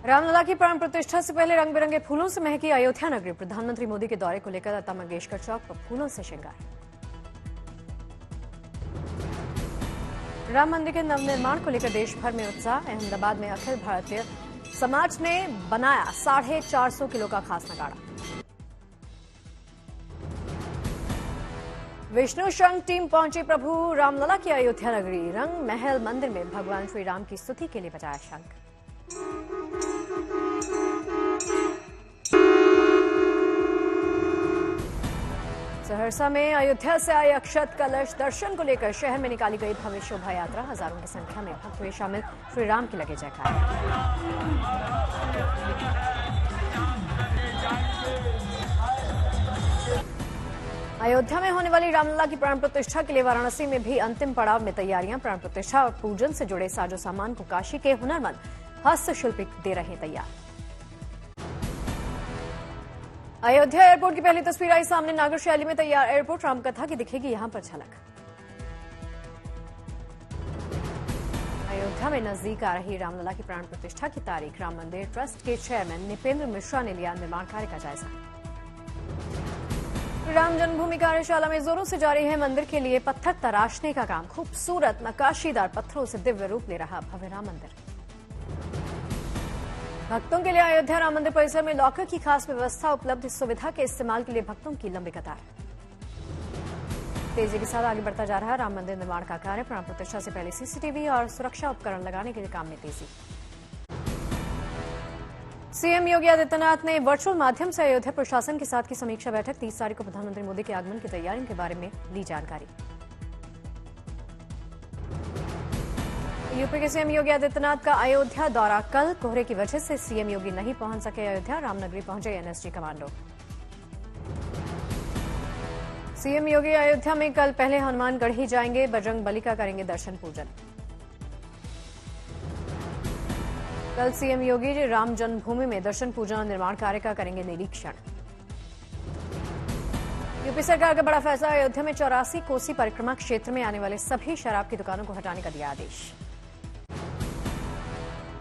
रामलला की प्राण प्रतिष्ठा से पहले रंग बिरंगे फूलों से महकी अयोध्या नगरी। प्रधानमंत्री मोदी के दौरे को लेकर लता मंगेशकर चौक पर फूलों से श्रृंगार। राम मंदिर के नवनिर्माण को लेकर देश भर में उत्साह। अहमदाबाद में अखिल भारतीय समाज ने बनाया 450 किलो का खास नगाड़ा। विष्णु शंख टीम पहुंची प्रभु रामलला की अयोध्या नगरी। रंग महल मंदिर में भगवान श्री राम की स्तुति के लिए बजाया शंख। सहरसा में अयोध्या से आए अक्षत कलश दर्शन को लेकर शहर में निकाली गई भव्य शोभा यात्रा। हजारों की संख्या में भक्त हुए शामिल। श्री राम की लगे जयकार। अयोध्या में होने वाली रामलला की प्राण प्रतिष्ठा के लिए वाराणसी में भी अंतिम पड़ाव में तैयारियां। प्राण प्रतिष्ठा और पूजन से जुड़े साजो सामान को काशी के हुनरमंद हस्तशिल्पी दे रहे तैयार। अयोध्या एयरपोर्ट की पहली तस्वीर आई सामने। नागर शैली में तैयार एयरपोर्ट। रामकथा की दिखेगी यहां पर झलक। अयोध्या में नजदीक आ रही रामलला की प्राण प्रतिष्ठा की तारीख। राम मंदिर ट्रस्ट के चेयरमैन निपेंद्र मिश्रा ने लिया निर्माण कार्य का जायजा। राम जन्मभूमि कार्यशाला में जोरों से जारी है मंदिर के लिए पत्थर तराशने का काम। खूबसूरत नक्काशीदार पत्थरों से दिव्य रूप ले रहा भव्य राम मंदिर। भक्तों के लिए अयोध्या राम मंदिर परिसर में लॉकर की खास व्यवस्था उपलब्ध। इस सुविधा के इस्तेमाल के लिए भक्तों की लंबी कतार। तेजी के साथ आगे बढ़ता जा रहा राम मंदिर निर्माण का कार्य। प्राण प्रतिष्ठा से पहले सीसीटीवी और सुरक्षा उपकरण लगाने के लिए काम में तेजी। सीएम योगी आदित्यनाथ ने वर्चुअल माध्यम से अयोध्या प्रशासन के साथ की समीक्षा बैठक। 30 तारीख को प्रधानमंत्री मोदी के आगमन की तैयारियों के बारे में ली जानकारी। यूपी के सीएम योगी आदित्यनाथ का अयोध्या दौरा कल। कोहरे की वजह से सीएम योगी नहीं पहुंच सके अयोध्या। रामनगरी पहुंचे एनएसजी कमांडो। सीएम योगी अयोध्या में कल पहले हनुमानगढ़ ही जाएंगे। बजरंग बली का करेंगे दर्शन पूजन। कल सीएम योगी राम जन्मभूमि में दर्शन पूजन और निर्माण कार्य का करेंगे निरीक्षण। यूपी सरकार का बड़ा फैसला। अयोध्या में 84 कोसी परिक्रमा क्षेत्र में आने वाले सभी शराब की दुकानों को हटाने का दिया आदेश।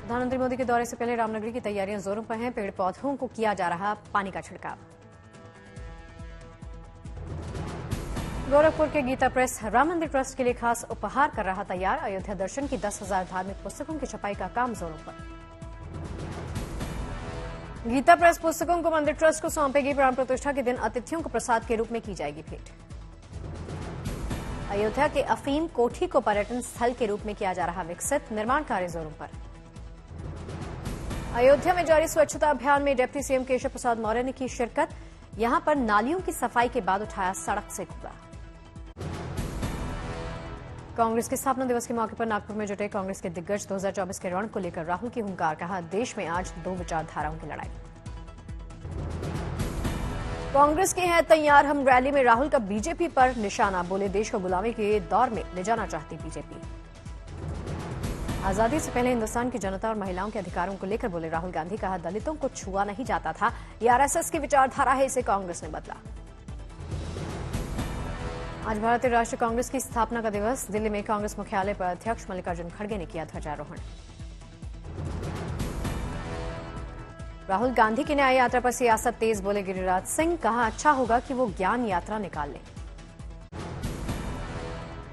प्रधानमंत्री मोदी के दौरे से पहले रामनगरी की तैयारियां जोरों पर हैं। पेड़ पौधों को किया जा रहा पानी का छिड़काव। गोरखपुर के गीता प्रेस राम मंदिर ट्रस्ट के लिए खास उपहार कर रहा तैयार। अयोध्या दर्शन की 10,000 धार्मिक पुस्तकों की छपाई का काम जोरों पर। गीता प्रेस पुस्तकों को मंदिर ट्रस्ट को सौंपेगी। प्राण प्रतिष्ठा के दिन अतिथियों को प्रसाद के रूप में की जाएगी भेंट। अयोध्या के अफीम कोठी को पर्यटन स्थल के रूप में किया जा रहा विकसित। निर्माण कार्य जोरों पर। अयोध्या में जारी स्वच्छता अभियान में डिप्टी सीएम केशव प्रसाद मौर्य ने की शिरकत। यहां पर नालियों की सफाई के बाद उठाया सड़क से कूड़ा। कांग्रेस के स्थापना दिवस के मौके पर नागपुर में जुटे कांग्रेस के दिग्गज 2024 के रण को लेकर राहुल की हुंकार। कहा देश में आज 2 विचारधाराओं की लड़ाई। कांग्रेस के हैं तैयार हम। रैली में राहुल का बीजेपी पर निशाना। बोले देश को गुलामी के दौर में ले जाना चाहती बीजेपी। आजादी से पहले हिंदुस्तान की जनता और महिलाओं के अधिकारों को लेकर बोले राहुल गांधी। कहा दलितों को छुआ नहीं जाता था। ये आरएसएस की विचारधारा है, इसे कांग्रेस ने बदला। आज भारतीय राष्ट्रीय कांग्रेस की स्थापना का दिवस। दिल्ली में कांग्रेस मुख्यालय पर अध्यक्ष मल्लिकार्जुन खड़गे ने किया ध्वजारोहण। राहुल गांधी की न्याय यात्रा पर सियासत तेज। बोले गिरिराज सिंह। कहा अच्छा होगा कि वो ज्ञान यात्रा निकाल लें।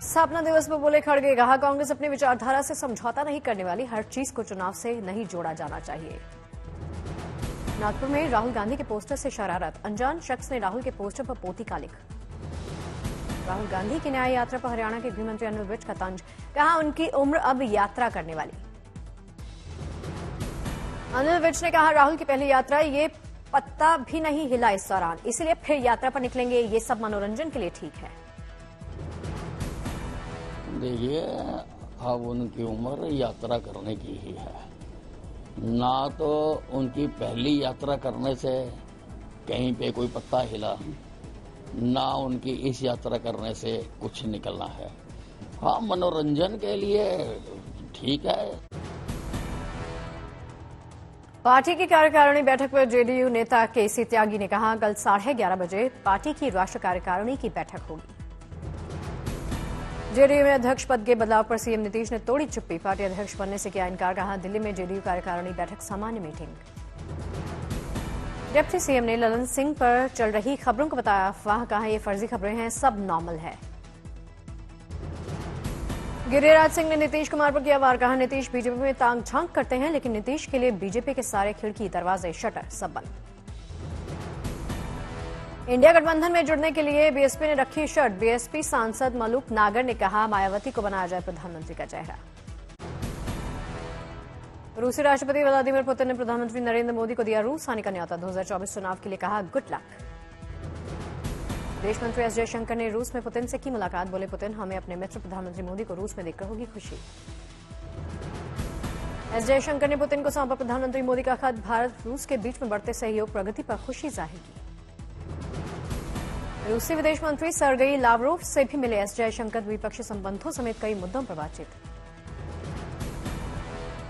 स्थापना दिवस पर बोले खड़गे। कहा कांग्रेस अपनी विचारधारा से समझौता नहीं करने वाली। हर चीज को चुनाव से नहीं जोड़ा जाना चाहिए। नागपुर में राहुल गांधी के पोस्टर से शरारत। अनजान शख्स ने राहुल के पोस्टर पर पोती का लिख। राहुल गांधी की न्याय यात्रा पर हरियाणा के गृहमंत्री अनिल विज का तंज। कहा उनकी उम्र अब यात्रा करने वाली। अनिल विज ने कहा राहुल की पहली यात्रा, ये पत्ता भी नहीं हिला इस दौरान, इसलिए फिर यात्रा पर निकलेंगे। ये सब मनोरंजन के लिए ठीक है। देखिए अब उनकी उम्र यात्रा करने की ही है। ना तो उनकी पहली यात्रा करने से कहीं पे कोई पत्ता हिला, ना उनकी इस यात्रा करने से कुछ निकलना है। हाँ, मनोरंजन के लिए ठीक है। पार्टी की कार्यकारिणी बैठक पर जेडीयू नेता केसी त्यागी ने कहा कल 11:30 बजे पार्टी की राष्ट्रीय कार्यकारिणी की बैठक होगी। जेडीयू में अध्यक्ष पद के बदलाव पर सीएम नीतीश ने तोड़ी चुप्पी। पार्टी अध्यक्ष बनने से किया इनकार। कहा दिल्ली में जेडीयू कार्यकारिणी बैठक सामान्य मीटिंग। डिप्टी सीएम ने ललन सिंह पर चल रही खबरों को बताया अफवाह। कहा ये फर्जी खबरें हैं, सब नॉर्मल है। गिरिराज सिंह ने नीतीश कुमार पर किया वार। कहा नीतीश बीजेपी में तांग झांक करते हैं, लेकिन नीतीश के लिए बीजेपी के सारे खिड़की, दरवाजे, शटर सब बंद। इंडिया गठबंधन में जुड़ने के लिए बीएसपी ने रखी शर्त। बीएसपी सांसद मलूक नागर ने कहा मायावती को बनाया जाए प्रधानमंत्री का चेहरा। रूसी राष्ट्रपति व्लादिमीर पुतिन ने प्रधानमंत्री नरेंद्र मोदी को दिया रूस आने का न्योता। 2024 चुनाव के लिए कहा गुड लक। विदेश मंत्री एस जयशंकर ने रूस में पुतिन से की मुलाकात। बोले पुतिन हमें अपने मित्र प्रधानमंत्री मोदी को रूस में देखकर होगी खुशी। एस जयशंकर ने पुतिन को सौंपा प्रधानमंत्री मोदी का खत। भारत रूस के बीच में बढ़ते सहयोग, प्रगति पर खुशी जाहिर की। रूसी विदेश मंत्री सर्गेई लावरोव से भी मिले एस जयशंकर। द्विपक्षीय संबंधों समेत कई मुद्दों पर बातचीत।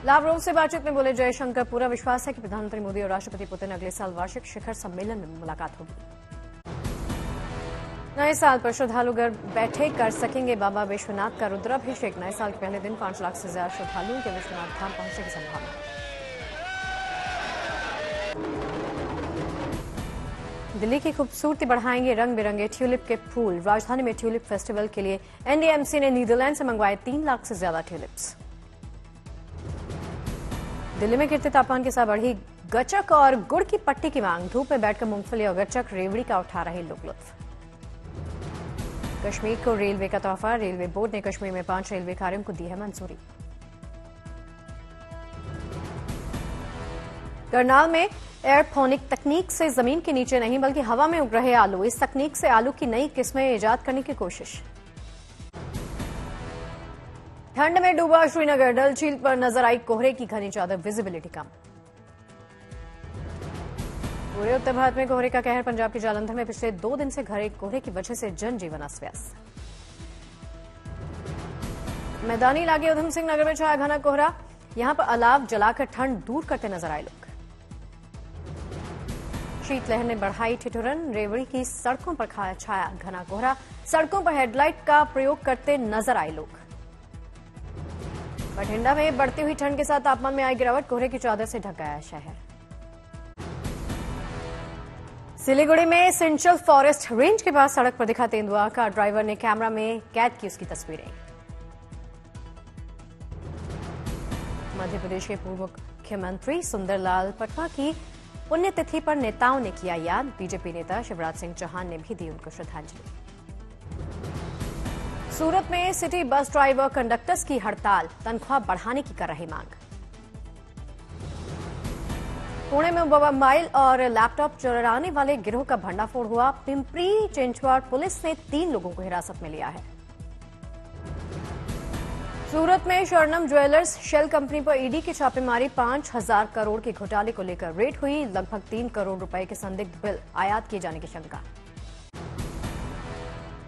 लावरोव से बातचीत में बोले जयशंकर पूरा विश्वास है कि प्रधानमंत्री मोदी और राष्ट्रपति पुतिन अगले साल वार्षिक शिखर सम्मेलन में मुलाकात होगी। नए साल पर श्रद्धालु घर बैठे कर सकेंगे बाबा विश्वनाथ का रुद्राभिषेक। नए साल के पहले दिन 5 लाख से ज्यादा श्रद्धालुओं के विश्वनाथ धाम पहुंचने की संभावना। दिल्ली की खूबसूरती बढ़ाएंगे रंग बिरंगे ट्यूलिप के फूल। राजधानी में ट्यूलिप फेस्टिवल के लिए एनडीएमसी ने नीदरलैंड से मंगवाए 3 लाख से ज्यादा ट्यूलिप्स। दिल्ली में गिरते तापमान के साथ बढ़ी गचक और गुड़ की पट्टी की मांग। धूप में बैठकर मूंगफली और गचक, रेवड़ी का उठा रहे लोग लुत्फ। कश्मीर को रेलवे का तोहफा। रेलवे बोर्ड ने कश्मीर में 5 रेलवे कार्यों को दी है मंजूरी। करनाल में एयरफोनिक तकनीक से जमीन के नीचे नहीं बल्कि हवा में उग रहे आलू। इस तकनीक से आलू की नई किस्में इजाद करने की कोशिश। ठंड में डूबा श्रीनगर। डल झील पर नजर आई कोहरे की घनी चादर, विजिबिलिटी कम। पूरे उत्तर भारत में कोहरे का कहर। पंजाब के जालंधर में पिछले 2 दिन से घरे कोहरे की वजह से जनजीवन अस्त व्यस्त। मैदानी इलाके उधम सिंह नगर में छाया घना कोहरा। यहां पर अलाव जलाकर ठंड दूर करते नजर आए लोग। शीतलहर ने बढ़ाई ठिठुरन। रेवड़ी की सड़कों पर छाया घना कोहरा। सड़कों पर हेडलाइट का प्रयोग करते नजर आए लोग। बठिंडा में बढ़ती हुई ठंड के साथ तापमान में आई गिरावट। कोहरे की चादर से ढक गया शहर। सिलीगुड़ी में सेंट्रल फॉरेस्ट रेंज के पास सड़क पर दिखा तेंदुआ। कार ड्राइवर ने कैमरा में कैद की उसकी तस्वीरें। मध्य प्रदेश के पूर्व मुख्यमंत्री सुंदरलाल पटवा की पुण्यतिथि पर नेताओं ने किया याद। बीजेपी नेता शिवराज सिंह चौहान ने भी दी उनको श्रद्धांजलि। सूरत में सिटी बस ड्राइवर कंडक्टर्स की हड़ताल। तनख्वाह बढ़ाने की कर रही मांग। पुणे में मोबाइल और लैपटॉप चुराने वाले गिरोह का भंडाफोड़ हुआ। पिंपरी चिंचवड पुलिस ने 3 लोगों को हिरासत में लिया है। सूरत में स्वर्णम ज्वेलर्स शेल कंपनी पर ईडी की छापेमारी। 5,000 करोड़ के घोटाले को लेकर रेड हुई। लगभग 3 करोड़ रुपए के संदिग्ध बिल आयात किए जाने की शंका।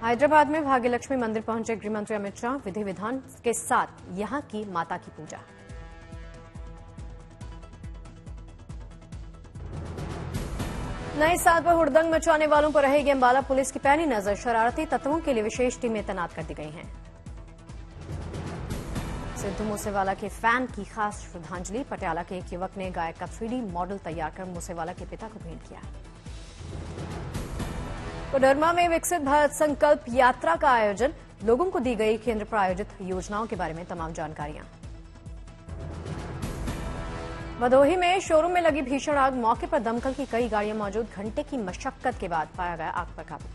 हैदराबाद में भाग्यलक्ष्मी मंदिर पहुंचे गृहमंत्री अमित शाह। विधि विधान के साथ यहां की माता की पूजा। नए साल पर हुड़दंग मचाने वालों पर रहेगी अंबाला पुलिस की पैनी नजर। शरारती तत्वों के लिए विशेष टीमें तैनात कर दी गई हैं। सिद्धू मूसेवाला के फैन की खास श्रद्धांजलि। पटियाला के एक युवक ने गायक का 3D मॉडल तैयार कर मूसेवाला के पिता को भेंट किया। कोडरमा में विकसित भारत संकल्प यात्रा का आयोजन। लोगों को दी गई केंद्र प्रायोजित योजनाओं के बारे में तमाम जानकारियां। भदोही में शोरूम में लगी भीषण आग। मौके पर दमकल की कई गाड़ियां मौजूद। घंटे की मशक्कत के बाद पाया गया आग पर काबू।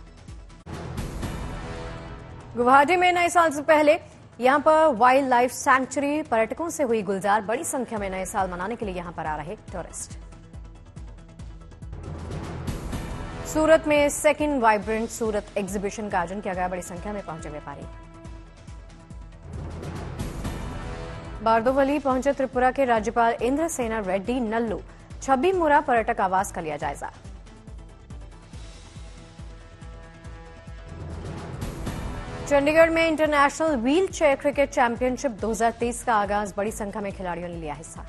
गुवाहाटी में नए साल से पहले यहां पर वाइल्ड लाइफ सैंक्चुरी पर्यटकों से हुई गुलजार। बड़ी संख्या में नए साल मनाने के लिए यहां पर आ रहे टूरिस्ट। सूरत में सेकंड वाइब्रेंट सूरत एग्जीबिशन का आयोजन किया गया। बड़ी संख्या में पहुंचे व्यापारी। बारदोवली पहुंचे त्रिपुरा के राज्यपाल इंद्रसेना रेड्डी नल्लू। छब्बीमुरा पर्यटक आवास का लिया जायजा। चंडीगढ़ में international wheel chair cricket championship 2023 का आगाज। बड़ी संख्या में खिलाड़ियों ने लिया हिस्सा।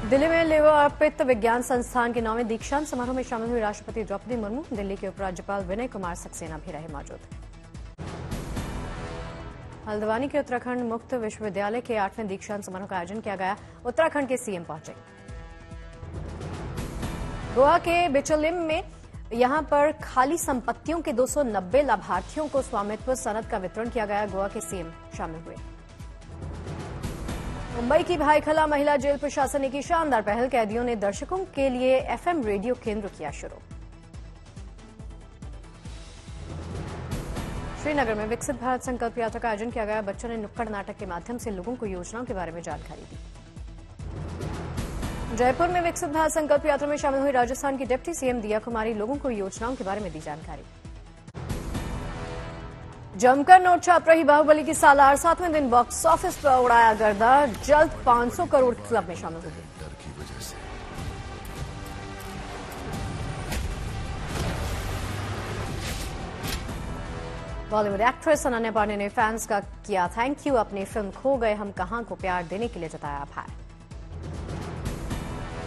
दिल्ली में लिवर अर्पित विज्ञान संस्थान के 9वें दीक्षांत समारोह में शामिल हुई राष्ट्रपति द्रौपदी मुर्मू। दिल्ली के उपराज्यपाल विनय कुमार सक्सेना भी रहे मौजूद। हल्द्वानी के उत्तराखंड मुक्त विश्वविद्यालय के 8वें दीक्षांत समारोह का आयोजन किया गया। उत्तराखंड के सीएम पहुंचे। गोवा के बिचोलिम में यहां पर खाली संपत्तियों के 290 लाभार्थियों को स्वामित्व सनद का वितरण किया गया। गोवा के सीएम शामिल हुए। मुंबई की भाईखला महिला जेल प्रशासन ने की शानदार पहल। कैदियों ने दर्शकों के लिए एफएम रेडियो केंद्र किया शुरू। श्रीनगर में विकसित भारत संकल्प यात्रा का आयोजन किया गया। बच्चों ने नुक्कड़ नाटक के माध्यम से लोगों को योजनाओं के बारे में जानकारी दी। जयपुर में विकसित भारत संकल्प यात्रा में शामिल हुई राजस्थान की डिप्टी सीएम दिया कुमारी। लोगों को योजनाओं के बारे में दी जानकारी। जमकर नोट छाप रही बाहुबली की सालार। 7वें दिन बॉक्स ऑफिस पर उड़ाया गर्दा। जल्द 500 करोड़ क्लब में शामिल होगी। बॉलीवुड एक्ट्रेस अनन्या पांडे ने फैंस का किया थैंक यू। अपनी फिल्म खो गए हम कहां को प्यार देने के लिए जताया आभार।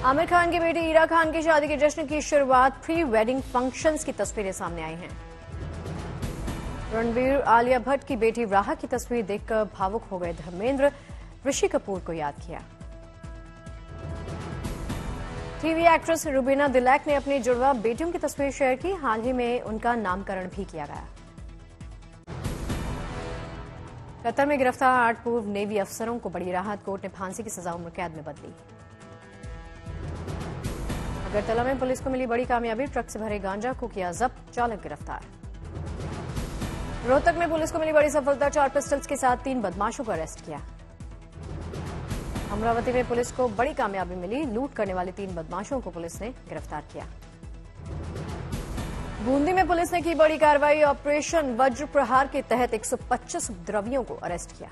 आमिर खान की बेटी ईरा खान की शादी के जश्न की शुरुआत। प्री वेडिंग फंक्शंस की तस्वीरें सामने आई हैं। रणबीर आलिया भट्ट की बेटी राहा की तस्वीर देखकर भावुक हो गए धर्मेंद्र। ऋषि कपूर को याद किया। टीवी एक्ट्रेस रुबीना दिलैक ने अपनी जुड़वा बेटियों की तस्वीर शेयर की। हाल ही में उनका नामकरण भी किया गया। कतर में गिरफ्तार 8 पूर्व नेवी अफसरों को बड़ी राहत। कोर्ट ने फांसी की सजा उम्र कैद में बदली। अगरतला में पुलिस को मिली बड़ी कामयाबी। ट्रक से भरे गांजा को किया जब्त। चालक गिरफ्तार। रोहतक में पुलिस को मिली बड़ी सफलता। 4 पिस्टल्स के साथ 3 बदमाशों को अरेस्ट किया। अमरावती में पुलिस को बड़ी कामयाबी मिली। लूट करने वाले 3 बदमाशों को पुलिस ने गिरफ्तार किया। बूंदी में पुलिस ने की बड़ी कार्रवाई। ऑपरेशन वज्र प्रहार के तहत 125 उपद्रवियों को अरेस्ट किया।